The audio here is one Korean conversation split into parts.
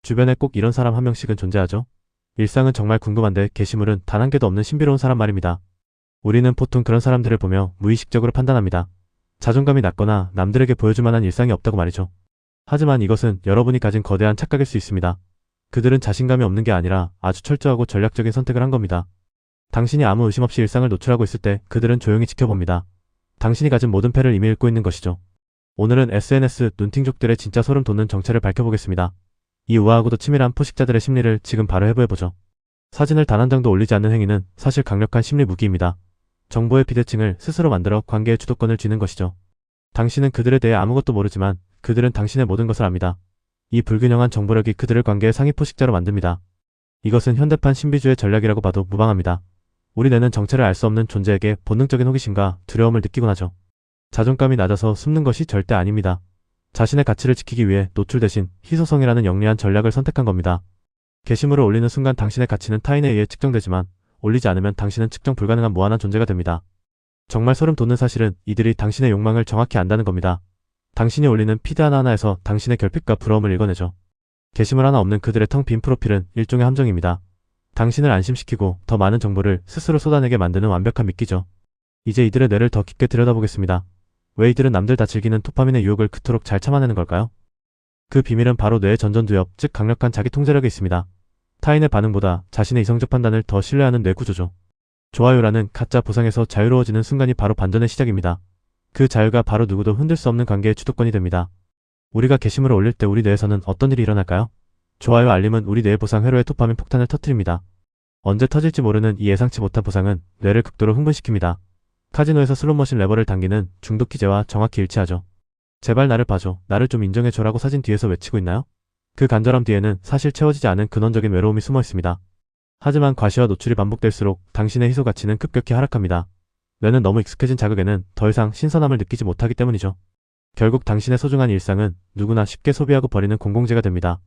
주변에 꼭 이런 사람 한 명씩은 존재하죠. 일상은 정말 궁금한데 게시물은 단 한 개도 없는 신비로운 사람 말입니다. 우리는 보통 그런 사람들을 보며 무의식적으로 판단합니다. 자존감이 낮거나 남들에게 보여줄 만한 일상이 없다고 말이죠. 하지만 이것은 여러분이 가진 거대한 착각일 수 있습니다. 그들은 자신감이 없는 게 아니라 아주 철저하고 전략적인 선택을 한 겁니다. 당신이 아무 의심 없이 일상을 노출하고 있을 때 그들은 조용히 지켜봅니다. 당신이 가진 모든 패를 이미 읽고 있는 것이죠. 오늘은 SNS 눈팅족들의 진짜 소름 돋는 정체를 밝혀보겠습니다. 이 우아하고도 치밀한 포식자들의 심리를 지금 바로 해부해보죠. 사진을 단 한 장도 올리지 않는 행위는 사실 강력한 심리 무기입니다. 정보의 비대칭을 스스로 만들어 관계의 주도권을 쥐는 것이죠. 당신은 그들에 대해 아무것도 모르지만 그들은 당신의 모든 것을 압니다. 이 불균형한 정보력이 그들을 관계의 상위 포식자로 만듭니다. 이것은 현대판 신비주의 전략이라고 봐도 무방합니다. 우리 뇌는 정체를 알 수 없는 존재에게 본능적인 호기심과 두려움을 느끼곤 하죠. 자존감이 낮아서 숨는 것이 절대 아닙니다. 자신의 가치를 지키기 위해 노출 대신 희소성이라는 영리한 전략을 선택한 겁니다. 게시물을 올리는 순간 당신의 가치는 타인에 의해 측정되지만 올리지 않으면 당신은 측정 불가능한 무한한 존재가 됩니다. 정말 소름 돋는 사실은 이들이 당신의 욕망을 정확히 안다는 겁니다. 당신이 올리는 피드 하나하나에서 당신의 결핍과 부러움을 읽어내죠. 게시물 하나 없는 그들의 텅 빈 프로필은 일종의 함정입니다. 당신을 안심시키고 더 많은 정보를 스스로 쏟아내게 만드는 완벽한 미끼죠. 이제 이들의 뇌를 더 깊게 들여다보겠습니다. 왜 이들은 남들 다 즐기는 도파민의 유혹을 그토록 잘 참아내는 걸까요? 그 비밀은 바로 뇌의 전전두엽, 즉 강력한 자기 통제력에 있습니다. 타인의 반응보다 자신의 이성적 판단을 더 신뢰하는 뇌 구조죠. 좋아요라는 가짜 보상에서 자유로워지는 순간이 바로 반전의 시작입니다. 그 자유가 바로 누구도 흔들 수 없는 관계의 주도권이 됩니다. 우리가 게시물을 올릴 때 우리 뇌에서는 어떤 일이 일어날까요? 좋아요 알림은 우리 뇌의 보상 회로에 도파민 폭탄을 터뜨립니다. 언제 터질지 모르는 이 예상치 못한 보상은 뇌를 극도로 흥분시킵니다. 카지노에서 슬롯머신 레버를 당기는 중독 기제와 정확히 일치하죠. 제발 나를 봐줘, 나를 좀 인정해줘라고 사진 뒤에서 외치고 있나요? 그 간절함 뒤에는 사실 채워지지 않은 근원적인 외로움이 숨어 있습니다. 하지만 과시와 노출이 반복될수록 당신의 희소 가치는 급격히 하락합니다. 뇌는 너무 익숙해진 자극에는 더 이상 신선함을 느끼지 못하기 때문이죠. 결국 당신의 소중한 일상은 누구나 쉽게 소비하고 버리는 공공재가 됩니다.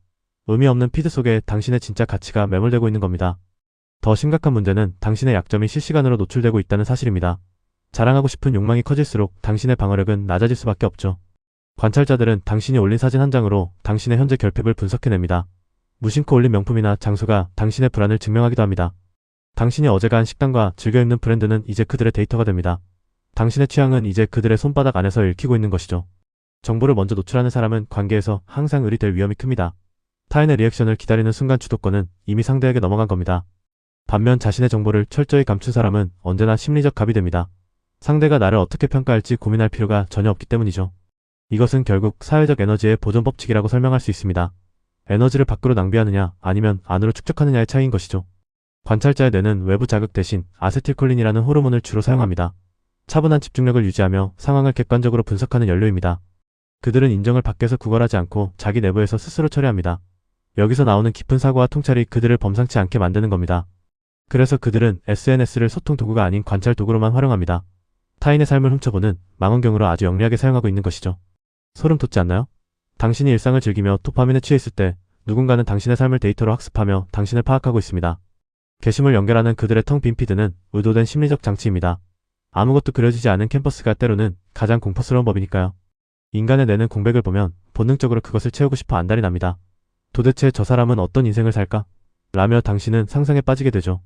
의미 없는 피드 속에 당신의 진짜 가치가 매몰되고 있는 겁니다. 더 심각한 문제는 당신의 약점이 실시간으로 노출되고 있다는 사실입니다. 자랑하고 싶은 욕망이 커질수록 당신의 방어력은 낮아질 수밖에 없죠. 관찰자들은 당신이 올린 사진 한 장으로 당신의 현재 결핍을 분석해냅니다. 무심코 올린 명품이나 장소가 당신의 불안을 증명하기도 합니다. 당신이 어제 간 식당과 즐겨 입는 브랜드는 이제 그들의 데이터가 됩니다. 당신의 취향은 이제 그들의 손바닥 안에서 읽히고 있는 것이죠. 정보를 먼저 노출하는 사람은 관계에서 항상 을이 될 위험이 큽니다. 타인의 리액션을 기다리는 순간 주도권은 이미 상대에게 넘어간 겁니다. 반면 자신의 정보를 철저히 감춘 사람은 언제나 심리적 갑이 됩니다. 상대가 나를 어떻게 평가할지 고민할 필요가 전혀 없기 때문이죠. 이것은 결국 사회적 에너지의 보존 법칙이라고 설명할 수 있습니다. 에너지를 밖으로 낭비하느냐 아니면 안으로 축적하느냐의 차이인 것이죠. 관찰자의 뇌는 외부 자극 대신 아세틸콜린이라는 호르몬을 주로 사용합니다. 차분한 집중력을 유지하며 상황을 객관적으로 분석하는 연료입니다. 그들은 인정을 밖에서 구걸하지 않고 자기 내부에서 스스로 처리합니다. 여기서 나오는 깊은 사고와 통찰이 그들을 범상치 않게 만드는 겁니다. 그래서 그들은 SNS를 소통 도구가 아닌 관찰 도구로만 활용합니다. 타인의 삶을 훔쳐보는 망원경으로 아주 영리하게 사용하고 있는 것이죠. 소름 돋지 않나요? 당신이 일상을 즐기며 도파민에 취해 있을 때 누군가는 당신의 삶을 데이터로 학습하며 당신을 파악하고 있습니다. 게시물 연결하는 그들의 텅 빈 피드는 의도된 심리적 장치입니다. 아무것도 그려지지 않은 캠퍼스가 때로는 가장 공포스러운 법이니까요. 인간의 뇌는 공백을 보면 본능적으로 그것을 채우고 싶어 안달이 납니다. 도대체 저 사람은 어떤 인생을 살까? 라며 당신은 상상에 빠지게 되죠.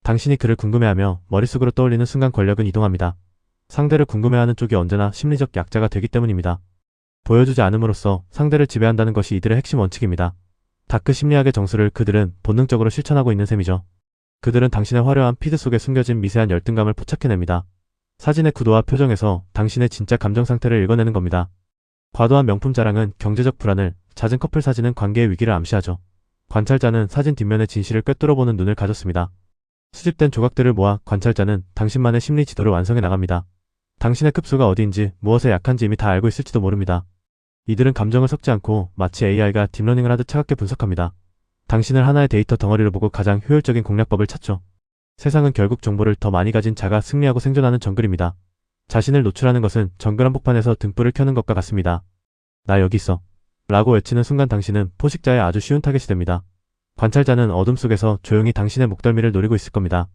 당신이 그를 궁금해하며 머릿속으로 떠올리는 순간 권력은 이동합니다. 상대를 궁금해하는 쪽이 언제나 심리적 약자가 되기 때문입니다. 보여주지 않음으로써 상대를 지배한다는 것이 이들의 핵심 원칙입니다. 다크 심리학의 정수를 그들은 본능적으로 실천하고 있는 셈이죠. 그들은 당신의 화려한 피드 속에 숨겨진 미세한 열등감을 포착해냅니다. 사진의 구도와 표정에서 당신의 진짜 감정 상태를 읽어내는 겁니다. 과도한 명품 자랑은 경제적 불안을, 잦은 커플 사진은 관계의 위기를 암시하죠. 관찰자는 사진 뒷면의 진실을 꿰뚫어보는 눈을 가졌습니다. 수집된 조각들을 모아 관찰자는 당신만의 심리 지도를 완성해 나갑니다. 당신의 급소가 어디인지, 무엇에 약한지 이미 다 알고 있을지도 모릅니다. 이들은 감정을 섞지 않고 마치 AI가 딥러닝을 하듯 차갑게 분석합니다. 당신을 하나의 데이터 덩어리로 보고 가장 효율적인 공략법을 찾죠. 세상은 결국 정보를 더 많이 가진 자가 승리하고 생존하는 정글입니다. 자신을 노출하는 것은 정글 한복판에서 등불을 켜는 것과 같습니다. 나 여기 있어. 라고 외치는 순간 당신은 포식자의 아주 쉬운 타겟이 됩니다. 관찰자는 어둠 속에서 조용히 당신의 목덜미를 노리고 있을 겁니다.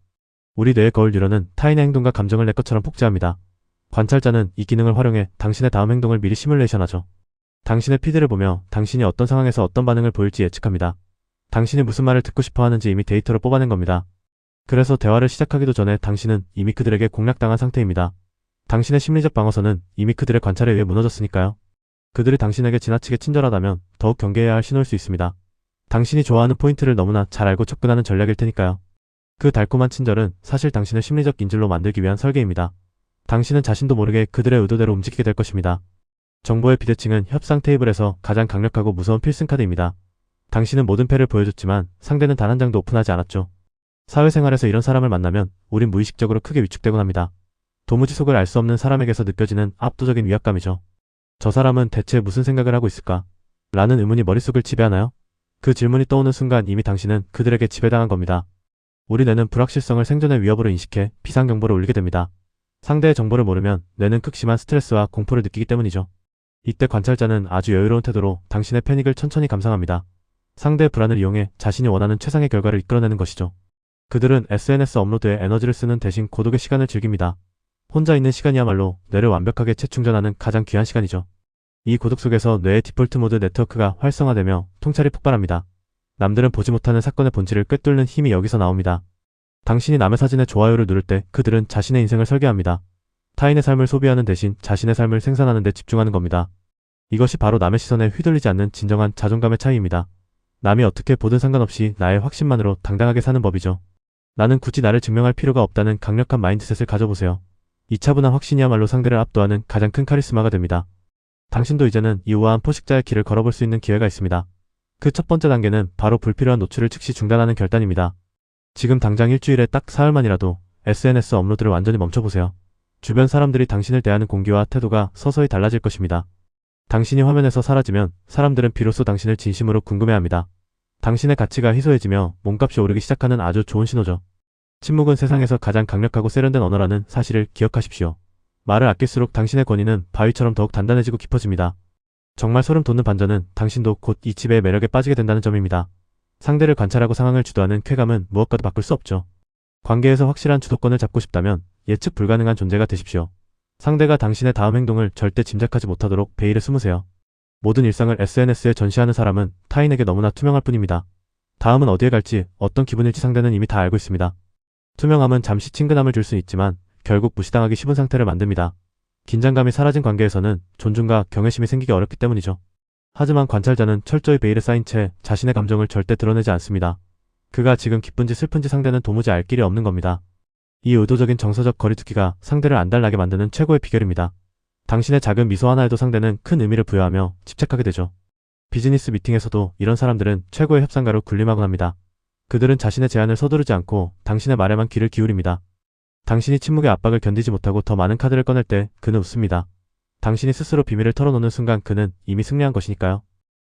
우리 뇌의 거울 뉴런은 타인의 행동과 감정을 내 것처럼 폭제합니다. 관찰자는 이 기능을 활용해 당신의 다음 행동을 미리 시뮬레이션하죠. 당신의 피드를 보며 당신이 어떤 상황에서 어떤 반응을 보일지 예측합니다. 당신이 무슨 말을 듣고 싶어 하는지 이미 데이터로 뽑아낸 겁니다. 그래서 대화를 시작하기도 전에 당신은 이미 그들에게 공략당한 상태입니다. 당신의 심리적 방어선은 이미 그들의 관찰에 의해 무너졌으니까요. 그들이 당신에게 지나치게 친절하다면 더욱 경계해야 할 신호일 수 있습니다. 당신이 좋아하는 포인트를 너무나 잘 알고 접근하는 전략일 테니까요. 그 달콤한 친절은 사실 당신을 심리적 인질로 만들기 위한 설계입니다. 당신은 자신도 모르게 그들의 의도대로 움직이게 될 것입니다. 정보의 비대칭은 협상 테이블에서 가장 강력하고 무서운 필승카드입니다. 당신은 모든 패를 보여줬지만 상대는 단 한 장도 오픈하지 않았죠. 사회생활에서 이런 사람을 만나면 우린 무의식적으로 크게 위축되곤 합니다. 도무지 속을 알 수 없는 사람에게서 느껴지는 압도적인 위압감이죠. 저 사람은 대체 무슨 생각을 하고 있을까? 라는 의문이 머릿속을 지배하나요? 그 질문이 떠오는 순간 이미 당신은 그들에게 지배당한 겁니다. 우리 뇌는 불확실성을 생존의 위협으로 인식해 비상경보를 울리게 됩니다. 상대의 정보를 모르면 뇌는 극심한 스트레스와 공포를 느끼기 때문이죠. 이때 관찰자는 아주 여유로운 태도로 당신의 패닉을 천천히 감상합니다. 상대의 불안을 이용해 자신이 원하는 최상의 결과를 이끌어내는 것이죠. 그들은 SNS 업로드에 에너지를 쓰는 대신 고독의 시간을 즐깁니다. 혼자 있는 시간이야말로 뇌를 완벽하게 재충전하는 가장 귀한 시간이죠. 이 고독 속에서 뇌의 디폴트 모드 네트워크가 활성화되며 통찰이 폭발합니다. 남들은 보지 못하는 사건의 본질을 꿰뚫는 힘이 여기서 나옵니다. 당신이 남의 사진에 좋아요를 누를 때 그들은 자신의 인생을 설계합니다. 타인의 삶을 소비하는 대신 자신의 삶을 생산하는 데 집중하는 겁니다. 이것이 바로 남의 시선에 휘둘리지 않는 진정한 자존감의 차이입니다. 남이 어떻게 보든 상관없이 나의 확신만으로 당당하게 사는 법이죠. 나는 굳이 나를 증명할 필요가 없다는 강력한 마인드셋을 가져보세요. 이 차분한 확신이야말로 상대를 압도하는 가장 큰 카리스마가 됩니다. 당신도 이제는 이 우아한 포식자의 길을 걸어볼 수 있는 기회가 있습니다. 그 첫 번째 단계는 바로 불필요한 노출을 즉시 중단하는 결단입니다. 지금 당장 일주일에 딱 사흘만이라도 SNS 업로드를 완전히 멈춰보세요. 주변 사람들이 당신을 대하는 공기와 태도가 서서히 달라질 것입니다. 당신이 화면에서 사라지면 사람들은 비로소 당신을 진심으로 궁금해합니다. 당신의 가치가 희소해지며 몸값이 오르기 시작하는 아주 좋은 신호죠. 침묵은 세상에서 가장 강력하고 세련된 언어라는 사실을 기억하십시오. 말을 아낄수록 당신의 권위는 바위처럼 더욱 단단해지고 깊어집니다. 정말 소름 돋는 반전은 당신도 곧 이 지배의 매력에 빠지게 된다는 점입니다. 상대를 관찰하고 상황을 주도하는 쾌감은 무엇과도 바꿀 수 없죠. 관계에서 확실한 주도권을 잡고 싶다면 예측 불가능한 존재가 되십시오. 상대가 당신의 다음 행동을 절대 짐작하지 못하도록 베일에 숨으세요. 모든 일상을 SNS에 전시하는 사람은 타인에게 너무나 투명할 뿐입니다. 다음은 어디에 갈지 어떤 기분일지 상대는 이미 다 알고 있습니다. 투명함은 잠시 친근함을 줄 수 있지만 결국 무시당하기 쉬운 상태를 만듭니다. 긴장감이 사라진 관계에서는 존중과 경외심이 생기기 어렵기 때문이죠. 하지만 관찰자는 철저히 베일에 쌓인 채 자신의 감정을 절대 드러내지 않습니다. 그가 지금 기쁜지 슬픈지 상대는 도무지 알 길이 없는 겁니다. 이 의도적인 정서적 거리두기가 상대를 안달나게 만드는 최고의 비결입니다. 당신의 작은 미소 하나에도 상대는 큰 의미를 부여하며 집착하게 되죠. 비즈니스 미팅에서도 이런 사람들은 최고의 협상가로 군림하곤 합니다. 그들은 자신의 제안을 서두르지 않고 당신의 말에만 귀를 기울입니다. 당신이 침묵의 압박을 견디지 못하고 더 많은 카드를 꺼낼 때 그는 웃습니다. 당신이 스스로 비밀을 털어놓는 순간 그는 이미 승리한 것이니까요.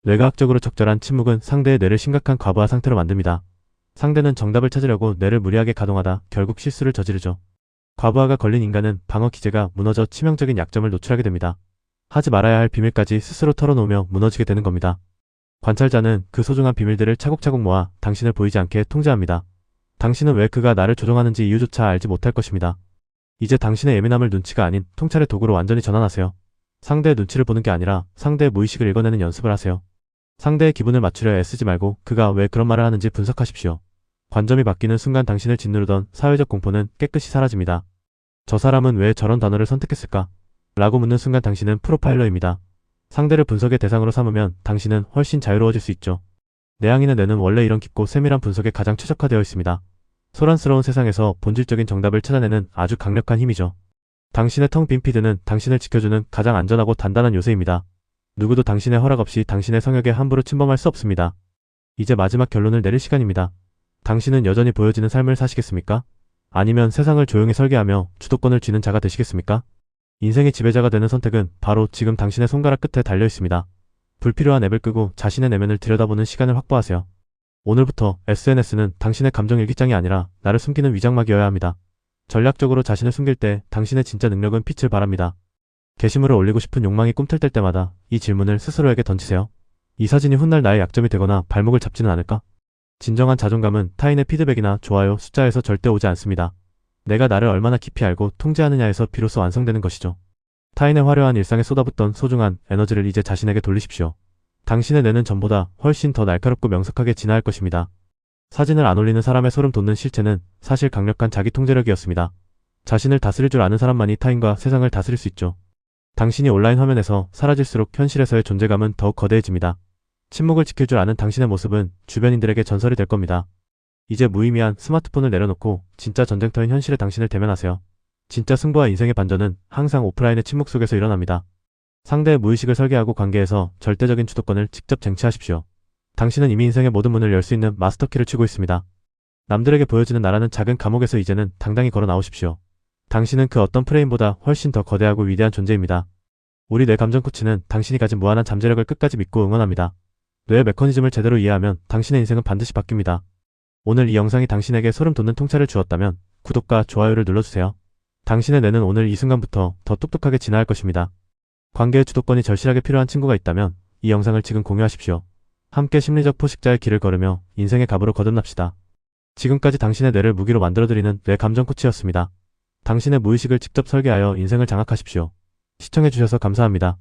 뇌과학적으로 적절한 침묵은 상대의 뇌를 심각한 과부하 상태로 만듭니다. 상대는 정답을 찾으려고 뇌를 무리하게 가동하다 결국 실수를 저지르죠. 과부하가 걸린 인간은 방어 기제가 무너져 치명적인 약점을 노출하게 됩니다. 하지 말아야 할 비밀까지 스스로 털어놓으며 무너지게 되는 겁니다. 관찰자는 그 소중한 비밀들을 차곡차곡 모아 당신을 보이지 않게 통제합니다. 당신은 왜 그가 나를 조종하는지 이유조차 알지 못할 것입니다. 이제 당신의 예민함을 눈치가 아닌 통찰의 도구로 완전히 전환하세요. 상대의 눈치를 보는 게 아니라 상대의 무의식을 읽어내는 연습을 하세요. 상대의 기분을 맞추려 애쓰지 말고 그가 왜 그런 말을 하는지 분석하십시오. 관점이 바뀌는 순간 당신을 짓누르던 사회적 공포는 깨끗이 사라집니다. 저 사람은 왜 저런 단어를 선택했을까? 라고 묻는 순간 당신은 프로파일러입니다. 상대를 분석의 대상으로 삼으면 당신은 훨씬 자유로워질 수 있죠. 내향인의 뇌는 원래 이런 깊고 세밀한 분석에 가장 최적화되어 있습니다. 소란스러운 세상에서 본질적인 정답을 찾아내는 아주 강력한 힘이죠. 당신의 텅 빈 피드는 당신을 지켜주는 가장 안전하고 단단한 요새입니다. 누구도 당신의 허락 없이 당신의 성역에 함부로 침범할 수 없습니다. 이제 마지막 결론을 내릴 시간입니다. 당신은 여전히 보여지는 삶을 사시겠습니까? 아니면 세상을 조용히 설계하며 주도권을 쥐는 자가 되시겠습니까? 인생의 지배자가 되는 선택은 바로 지금 당신의 손가락 끝에 달려 있습니다. 불필요한 앱을 끄고 자신의 내면을 들여다보는 시간을 확보하세요. 오늘부터 SNS는 당신의 감정 일기장이 아니라 나를 숨기는 위장막이어야 합니다. 전략적으로 자신을 숨길 때 당신의 진짜 능력은 빛을 발합니다. 게시물을 올리고 싶은 욕망이 꿈틀댈 때마다 이 질문을 스스로에게 던지세요. 이 사진이 훗날 나의 약점이 되거나 발목을 잡지는 않을까? 진정한 자존감은 타인의 피드백이나 좋아요 숫자에서 절대 오지 않습니다. 내가 나를 얼마나 깊이 알고 통제하느냐에서 비로소 완성되는 것이죠. 타인의 화려한 일상에 쏟아붓던 소중한 에너지를 이제 자신에게 돌리십시오. 당신의 뇌는 전보다 훨씬 더 날카롭고 명석하게 진화할 것입니다. 사진을 안 올리는 사람의 소름 돋는 실체는 사실 강력한 자기 통제력이었습니다. 자신을 다스릴 줄 아는 사람만이 타인과 세상을 다스릴 수 있죠. 당신이 온라인 화면에서 사라질수록 현실에서의 존재감은 더욱 거대해집니다. 침묵을 지킬 줄 아는 당신의 모습은 주변인들에게 전설이 될 겁니다. 이제 무의미한 스마트폰을 내려놓고 진짜 전쟁터인 현실의 당신을 대면하세요. 진짜 승부와 인생의 반전은 항상 오프라인의 침묵 속에서 일어납니다. 상대의 무의식을 설계하고 관계에서 절대적인 주도권을 직접 쟁취하십시오. 당신은 이미 인생의 모든 문을 열 수 있는 마스터키를 쥐고 있습니다. 남들에게 보여지는 나라는 작은 감옥에서 이제는 당당히 걸어 나오십시오. 당신은 그 어떤 프레임보다 훨씬 더 거대하고 위대한 존재입니다. 우리 뇌 감정 코치는 당신이 가진 무한한 잠재력을 끝까지 믿고 응원합니다. 뇌의 메커니즘을 제대로 이해하면 당신의 인생은 반드시 바뀝니다. 오늘 이 영상이 당신에게 소름 돋는 통찰을 주었다면 구독과 좋아요를 눌러주세요. 당신의 뇌는 오늘 이 순간부터 더 똑똑하게 진화할 것입니다. 관계의 주도권이 절실하게 필요한 친구가 있다면 이 영상을 지금 공유하십시오. 함께 심리적 포식자의 길을 걸으며 인생의 갑으로 거듭납시다. 지금까지 당신의 뇌를 무기로 만들어드리는 뇌 감정 코치였습니다. 당신의 무의식을 직접 설계하여 인생을 장악하십시오. 시청해주셔서 감사합니다.